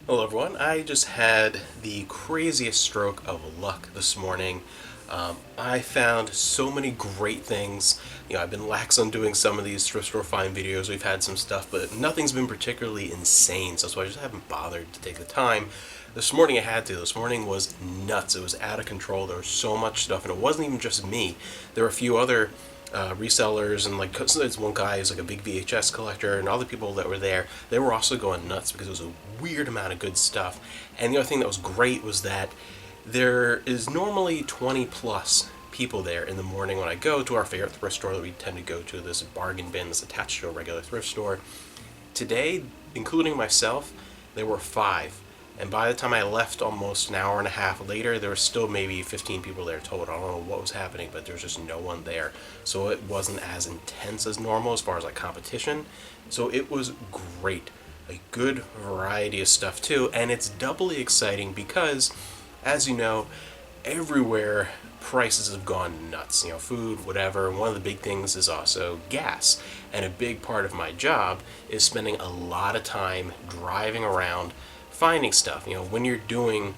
Hello everyone, I just had the craziest stroke of luck this morning. I found so many great things. I've been lax on doing some of these thrift store find videos. We've had some stuff, but nothing's been particularly insane, so I just haven't bothered to take the time. This morning I had to. This morning was nuts. It was out of control. There was so much stuff, and it wasn't even just me. There were a few other resellers, and like so there's one guy who's like a big VHS collector, and all the people that were there, they were also going nuts because it was a weird amount of good stuff. And the other thing that was great was that there is normally 20 plus people there in the morning when I go to our favorite thrift store that we tend to go to. This bargain bin that's attached to a regular thrift store. Today, including myself, there were five. And by the time I left almost an hour and a half later, there was still maybe 15 people there total. I don't know what was happening, but there was just no one there. So it wasn't as intense as normal as far as like competition. So it was great. A good variety of stuff too. And it's doubly exciting because, as you know, everywhere prices have gone nuts. Food, whatever. One of the big things is also gas. And a big part of my job is spending a lot of time driving around finding stuff. When you're doing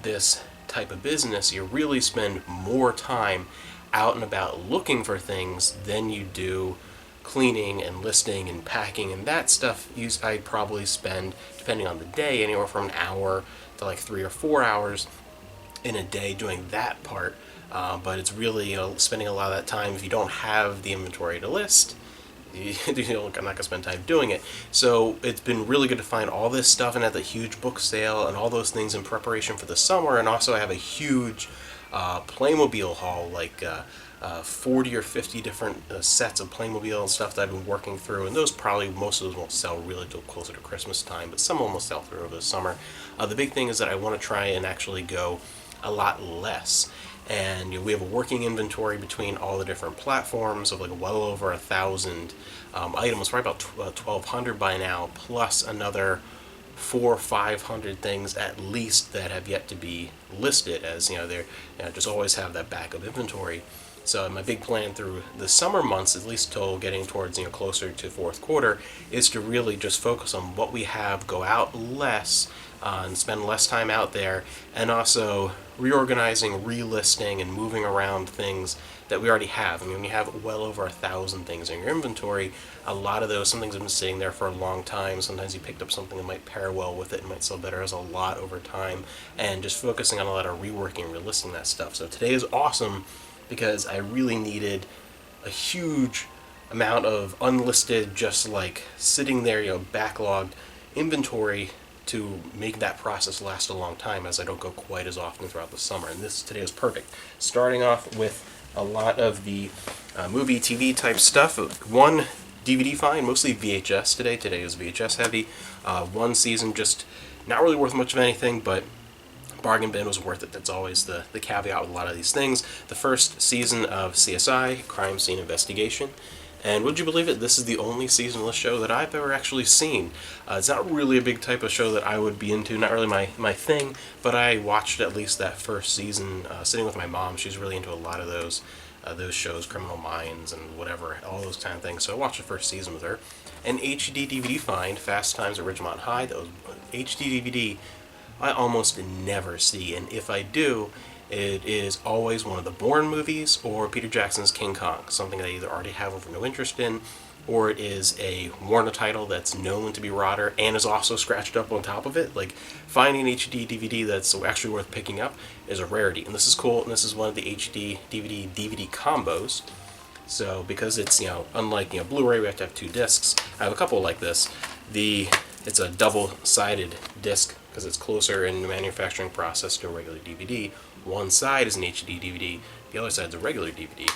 this type of business, you really spend more time out and about looking for things than you do cleaning and listing and packing, and that stuff I probably spend, depending on the day, anywhere from an hour to like 3 or 4 hours in a day doing that part. But it's really spending a lot of that time if you don't have the inventory to list. I'm not going to spend time doing it. So it's been really good to find all this stuff and at the huge book sale and all those things in preparation for the summer. And also I have a huge Playmobil haul, like 40 or 50 different sets of Playmobil and stuff that I've been working through. And most of those won't sell really till closer to Christmas time, but some of them will sell through over the summer. The big thing is that I want to try and actually go a lot less. And we have a working inventory between all the different platforms of like well over 1,000 items, probably about 1,200 by now, plus another 400 or 500 things at least that have yet to be listed, as they're just always have that backup inventory. So my big plan through the summer months, at least till getting towards closer to fourth quarter, is to really just focus on what we have, go out less, and spend less time out there, and also reorganizing, relisting, and moving around things that we already have. When you have well over 1,000 things in your inventory, a lot of those, some things have been sitting there for a long time. Sometimes you picked up something that might pair well with it and might sell better as a lot over time, and just focusing on a lot of reworking and relisting that stuff. So today is awesome because I really needed a huge amount of unlisted, just like sitting there, backlogged inventory to make that process last a long time, as I don't go quite as often throughout the summer. And this today is perfect. Starting off with a lot of the movie, TV type stuff. One DVD find, mostly VHS today. Today is VHS heavy. One season, just not really worth much of anything, but bargain bin was worth it. That's always the caveat with a lot of these things. The first season of CSI, Crime Scene Investigation. And would you believe it, this is the only season of the show that I've ever actually seen. It's not really a big type of show that I would be into, not really my thing, but I watched at least that first season sitting with my mom. She's really into a lot of those shows, Criminal Minds and whatever, all those kind of things. So I watched the first season with her. An HD DVD find, Fast Times at Ridgemont High. That was HD DVD I almost never see, and if I do, it is always one of the Bourne movies or Peter Jackson's King Kong, something I either already have over no interest in, or it is a Warner title that's known to be Rodder and is also scratched up on top of it. Like, finding an HD DVD that's actually worth picking up is a rarity, and this is cool, and this is one of the HD DVD combos. So because it's, unlike, Blu-ray, we have to have two discs. I have a couple like this. It's a double-sided disc because it's closer in the manufacturing process to a regular DVD. One side is an HD DVD, the other side is a regular DVD.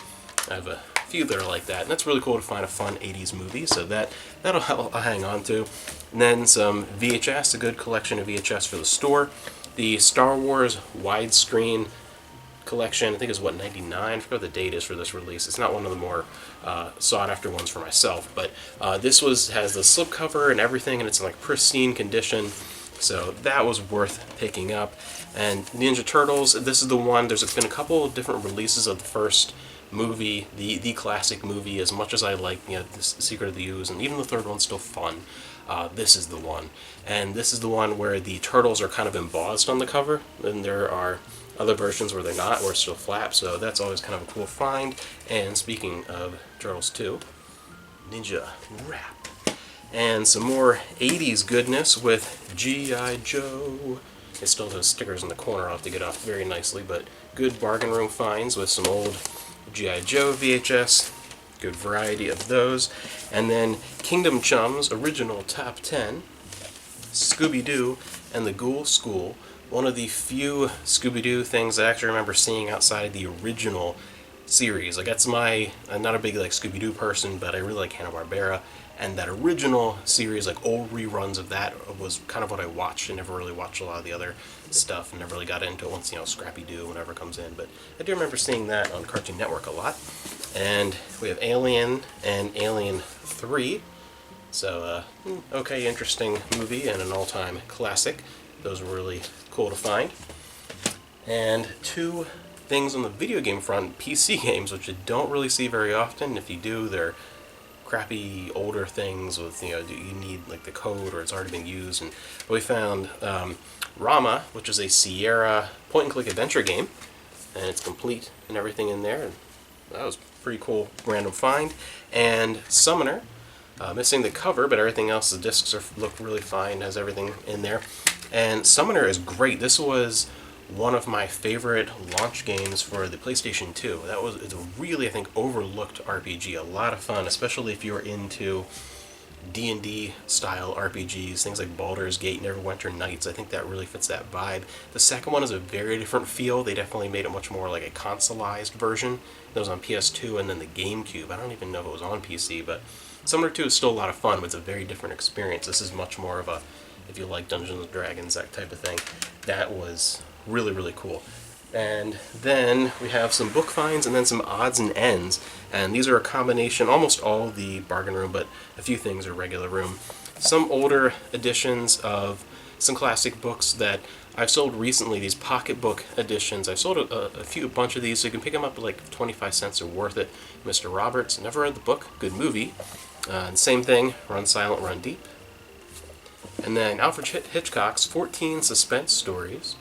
I have a few that are like that, and that's really cool to find a fun 80s movie, so that'll I'll hang on to. And then some VHS, a good collection of VHS for the store. The Star Wars widescreen collection, I think is 99, I forgot what the date is for this release. It's not one of the more sought after ones for myself, but this has the slipcover and everything, and it's in like pristine condition. So that was worth picking up. And Ninja Turtles, this is the one, there's been a couple of different releases of the first movie, the classic movie, as much as I like, The Secret of the Ooze, and even the third one's still fun. this is the one. And this is the one where the turtles are kind of embossed on the cover, and there are other versions where they're not, where it's still flat, so that's always kind of a cool find. And speaking of Turtles 2, Ninja Rap. And some more 80s goodness with G.I. Joe. It still has stickers in the corner I'll have to get off very nicely, but good bargain room finds with some old G.I. Joe VHS. Good variety of those. And then Kingdom Chum's original top 10, Scooby-Doo and the Ghoul School. One of the few Scooby-Doo things I actually remember seeing outside of the original series. Like, that's I'm not a big like Scooby-Doo person, but I really like Hanna-Barbera. And that original series, like old reruns of that, was kind of what I watched. I never really watched a lot of the other stuff and never really got into it once, Scrappy-Doo, whenever it comes in. But I do remember seeing that on Cartoon Network a lot. And we have Alien and Alien 3. So, okay, interesting movie and an all-time classic. Those were really cool to find. And two things on the video game front, PC games, which you don't really see very often. If you do, they're crappy older things with, you need like the code or it's already been used. And we found Rama, which is a Sierra point-and-click adventure game, and it's complete and everything in there. And that was pretty cool random find. And Summoner, missing the cover, but everything else, the discs look really fine, has everything in there. And Summoner is great. This was one of my favorite launch games for the PlayStation 2. It's a really, I think, overlooked RPG. A lot of fun, especially if you're into D&D style RPGs, things like Baldur's Gate, Neverwinter Nights. I think that really fits that vibe. The second one is a very different feel. They definitely made it much more like a consoleized version. That was on PS2 and then the GameCube. I don't even know if it was on PC, but Summoner 2 is still a lot of fun, but it's a very different experience. This is much more of a, if you like Dungeons & Dragons, that type of thing. That was really, really cool. And then we have some book finds and then some odds and ends. And these are a combination, almost all the bargain room, but a few things are regular room. Some older editions of some classic books that I've sold recently, these pocketbook editions. I've sold a bunch of these, so you can pick them up at like 25 cents. They're worth it. Mr. Roberts, never read the book, good movie. And same thing, Run Silent, Run Deep. And then Alfred Hitchcock's 14 suspense stories.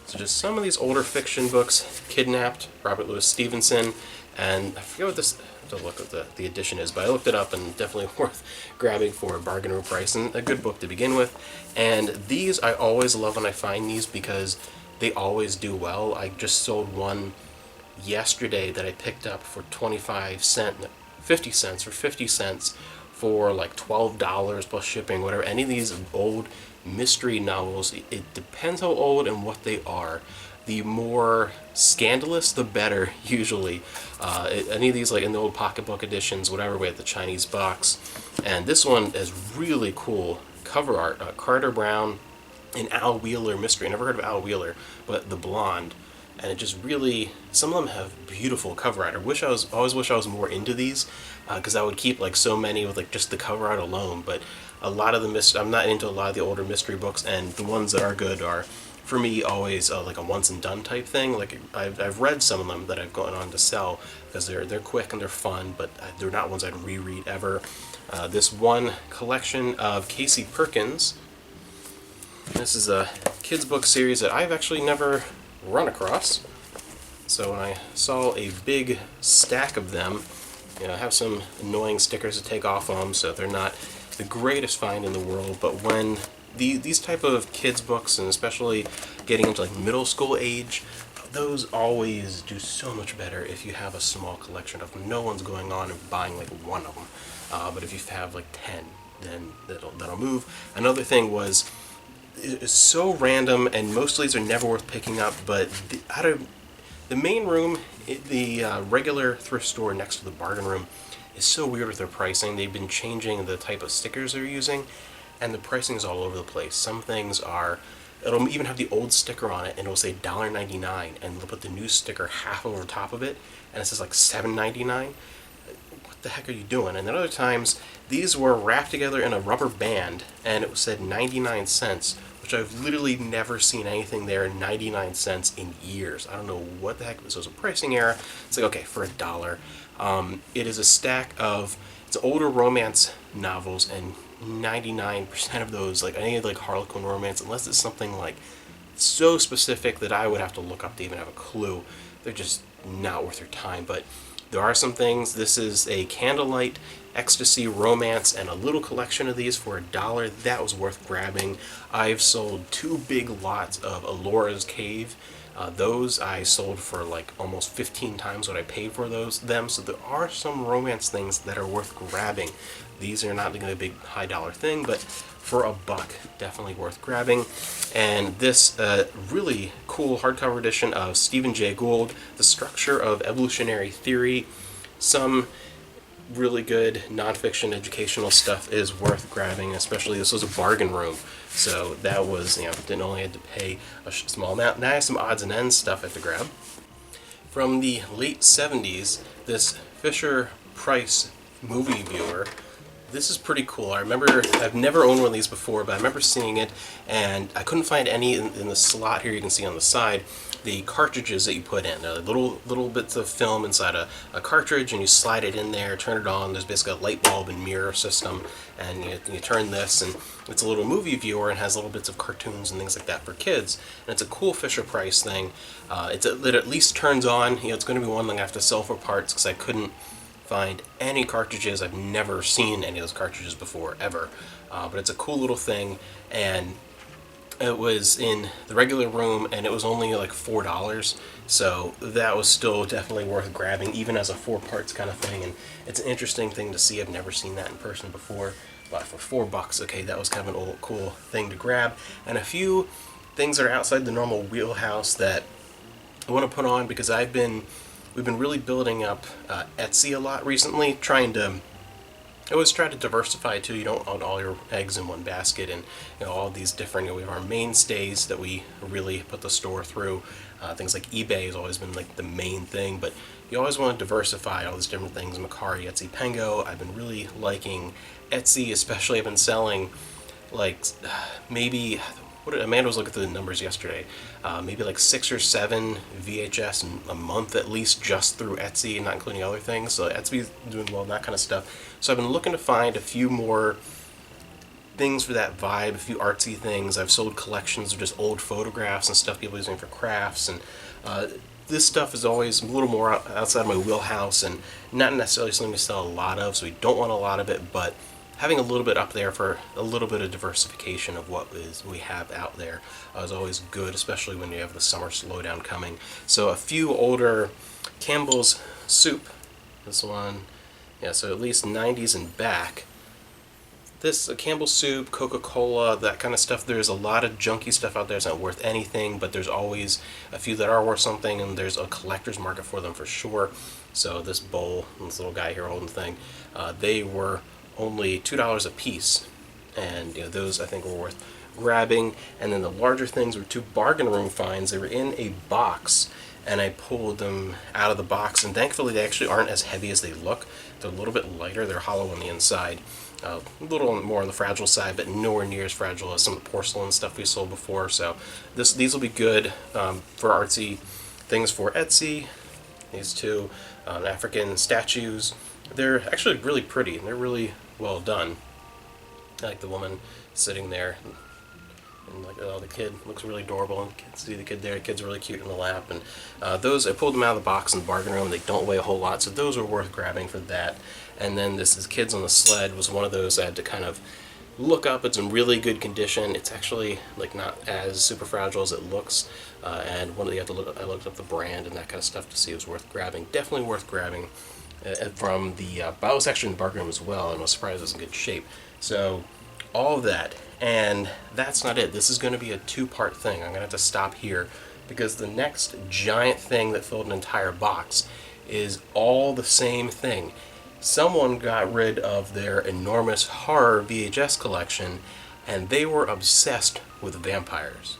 So just some of these older fiction books. Kidnapped, Robert Louis Stevenson, and I forget what this, I have to look what the edition is, but I looked it up and definitely worth grabbing for a bargain or price, and a good book to begin with. And these, I always love when I find these because they always do well. I just sold one yesterday that I picked up for 50 cents for like $12 plus shipping, whatever. Any of these old mystery novels, it depends how old and what they are. The more scandalous, the better, usually. Any of these, like in the old pocketbook editions, whatever, we have the Chinese box. And this one is really cool cover art. Carter Brown and Al Wheeler mystery. I never heard of Al Wheeler, but the blonde. And it just really, some of them have beautiful cover art. Always wish I was more into these, because I would keep like so many with like just the cover art alone. But a lot of I'm not into a lot of the older mystery books, and the ones that are good are, for me, always like a once and done type thing. Like I've read some of them that I've gone on to sell because they're quick and they're fun, but they're not ones I'd reread ever. This one collection of Casey Perkins. This is a kids book series that I've actually never run across. So when I saw a big stack of them, I have some annoying stickers to take off them, so they're not the greatest find in the world. But when these type of kids books, and especially getting into like middle school age, those always do so much better if you have a small collection of them. No one's going on and buying like one of them, but if you have like 10, then that'll move. Another thing was, it's so random, and most of these are never worth picking up, but out of the main room, the regular thrift store next to the bargain room is so weird with their pricing. They've been changing the type of stickers they're using, and the pricing is all over the place. Some things are, it'll even have the old sticker on it, and it'll say $1.99, and they'll put the new sticker half over top of it, and it says like $7.99. What the heck are you doing? And then other times, these were wrapped together in a rubber band, and it said 99 cents, which I've literally never seen anything there 99 cents in years. I don't know what the heck, this was a pricing error. It's like, okay, for $1. It is a stack of, it's older romance novels, and 99% of those, like any of like Harlequin romance, unless it's something like so specific that I would have to look up to even have a clue, they're just not worth your time. But there are some things. This is a Candlelight Ecstasy Romance and a little collection of these for $1. That was worth grabbing. I've sold 2 big lots of Alora's Cave. Those I sold for like almost 15 times what I paid for them. So there are some romance things that are worth grabbing. These are not going to be a big high dollar thing, but for $1, definitely worth grabbing. And this really cool hardcover edition of Stephen Jay Gould, The Structure of Evolutionary Theory. Some really good nonfiction educational stuff is worth grabbing, especially this was a bargain room. So that was, didn't only have to pay a small amount. Now I have some odds and ends stuff I have to grab. From the late 70s, this Fisher Price movie viewer. This is pretty cool. I remember, I've never owned one of these before, but I remember seeing it, and I couldn't find any in the slot here you can see on the side. The cartridges that you put in, little bits of film inside a cartridge, and you slide it in there, turn it on. There's basically a light bulb and mirror system, and you turn this, and it's a little movie viewer and has little bits of cartoons and things like that for kids. And it's a cool Fisher Price thing. It at least turns on. It's going to be one thing I have to sell for parts because I couldn't find any cartridges. I've never seen any of those cartridges before, ever. But it's a cool little thing, and it was in the regular room, and it was only like $4, so that was still definitely worth grabbing, even as a 4 parts kind of thing. And it's an interesting thing to see. I've never seen that in person before, but for $4, okay, that was kind of an old cool thing to grab. And a few things that are outside the normal wheelhouse that I want to put on because we've been really building up Etsy a lot recently, I always try to diversify too. You don't want all your eggs in one basket, and all these different. We have our mainstays that we really put the store through. Things like eBay has always been like the main thing, but you always want to diversify all these different things. Macari, Etsy, Pengo. I've been really liking Etsy, especially. I've been selling like maybe. Amanda was looking through the numbers yesterday. Maybe like 6 or 7 VHS a month at least, just through Etsy, not including other things. So Etsy's doing well, that kind of stuff. So I've been looking to find a few more things for that vibe, a few artsy things. I've sold collections of just old photographs and stuff people are using for crafts, and this stuff is always a little more outside my wheelhouse and not necessarily something to sell a lot of, so we don't want a lot of it, but having a little bit up there for a little bit of diversification of what we have out there is always good, especially when you have the summer slowdown coming. So a few older Campbell's Soup, this one, so at least 90s and back. This Campbell's Soup, Coca-Cola, that kind of stuff. There's a lot of junky stuff out there. It's not worth anything, but there's always a few that are worth something, and there's a collector's market for them for sure. So this bowl, this little guy here holding the thing, they were only $2 a piece, and those I think were worth grabbing. And then the larger things were 2 bargain room finds. They were in a box, and I pulled them out of the box, and thankfully they actually aren't as heavy as they look. They're a little bit lighter. They're hollow on the inside, a little more on the fragile side, but nowhere near as fragile as some of the porcelain stuff we sold before. So these will be good for artsy things for Etsy. These 2 African statues. They're actually really pretty, and they're really well done. I like the woman sitting there, and like the kid looks really adorable, and see the kid there. The kid's really cute in the lap. And those, I pulled them out of the box in the bargain room. They don't weigh a whole lot, so those are worth grabbing for that. And then this is Kids on the Sled was one of those I had to kind of look up. It's in really good condition. It's actually like not as super fragile as it looks. And one of the I looked up the brand and that kind of stuff to see it was worth grabbing. Definitely worth grabbing. From the but I was actually in the bargain room as well, and was surprised it was in good shape. So all of that, and that's not it. This is going to be a 2-part thing. I'm going to have to stop here because the next giant thing that filled an entire box is all the same thing. Someone got rid of their enormous horror VHS collection, and they were obsessed with vampires.